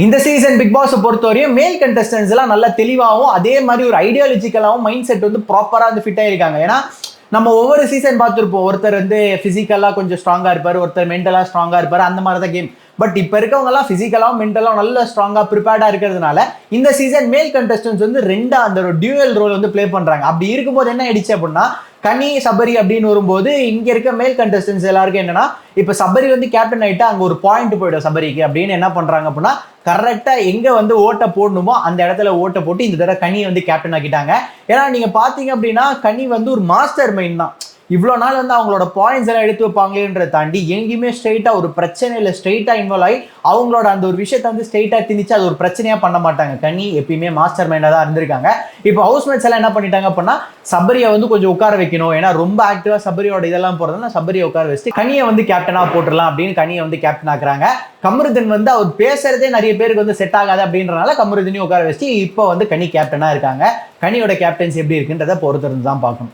இந்த season Bigg pass பொறுத்தவரையும் மேல் கண்டஸ்டன்ஸ் எல்லாம் நல்லா தெளிவாகவும் அதே மாதிரி ஒரு ஐடியாலஜிக்கலாகவும் மைண்ட் செட் வந்து ப்ராப்பராக வந்து ஃபிட் ஆயிருக்காங்க. ஏன்னா நம்ம ஒவ்வொரு சீசன் பார்த்துருப்போம், ஒருத்தர் வந்து ஃபிசிக்கலாக கொஞ்சம் ஸ்ட்ராங்காக இருப்பார், ஒருத்தர் மென்டலாக ஸ்ட்ராங்காக இருப்பார், அந்த மாதிரி தான் கேம். பட் இப்போ இருக்கவங்கலாம் ஃபிசிக்கலாகவும் மென்டலாகவும் நல்ல ஸ்ட்ராங்காக ப்ரிப்பேர்டாக இருக்கிறதுனால இந்த சீசன் மேல் கண்டஸ்டன்ஸ் வந்து ரெண்டா அந்த ஒரு டியூவல் ரோல் வந்து ப்ளே பண்ணுறாங்க. அப்படி இருக்கும்போது என்ன ஆயிடுச்சு அப்படின்னா, கனி சபரி அப்படின்னு வரும்போது இங்க இருக்க மேல் கண்டஸ்டன்ஸ் எல்லாருக்கும் என்னன்னா, இப்ப சபரி வந்து கேப்டன் ஆயிட்டா அங்க ஒரு பாயிண்ட் போயிடும் சபரிக்கு அப்படின்னு என்ன பண்றாங்க அப்படின்னா, கரெக்டா எங்க வந்து ஓட்டை போடணுமோ அந்த இடத்துல ஓட்டை போட்டு இந்த தடவை கனியை வந்து கேப்டன் ஆக்கிட்டாங்க. ஏன்னா நீங்க பாத்தீங்க அப்படின்னா கனி வந்து ஒரு மாஸ்டர் மைண்ட் தான். இவ்வளோ நாள் வந்து அவங்களோட பாயிண்ட்ஸ் எல்லாம் எடுத்து வைப்பாங்களேன்றதை தாண்டி எங்கேயுமே ஸ்ட்ரெயிட்டா ஒரு பிரச்சனையில் ஸ்ட்ரெயிட்டா இன்வால்வ் ஆகி அவங்களோட அந்த ஒரு விஷயத்தை வந்து ஸ்ட்ரெயிட்டா திணிச்சு அது ஒரு பிரச்சனையா பண்ண மாட்டாங்க. கனி எப்பயுமே மாஸ்டர் மைண்டாக தான் இருந்திருக்காங்க. இப்போ ஹவுஸ்மேட்ஸ் எல்லாம் என்ன பண்ணிட்டாங்க அப்படின்னா, சபரியை வந்து கொஞ்சம் உட்கார வைக்கணும், ஏன்னா ரொம்ப ஆக்டிவா சபரியோட இதெல்லாம் போறதுன்னா சபரியை உட்கார வச்சு கனியை வந்து கேப்டனா போட்டுடலாம் அப்படின்னு கனியை வந்து கேப்டன் ஆக்குறாங்க. கமருதீன் வந்து அவர் பேசுறதே நிறைய பேருக்கு வந்து செட் ஆகாது அப்படின்றனால கமருதீனையும் உட்கார வச்சு இப்போ வந்து கனி கேப்டனா இருக்காங்க. கனியோட கேப்டன்ஸ் எப்படி இருக்குன்றதை பொறுத்திருந்து தான் பார்க்கணும்.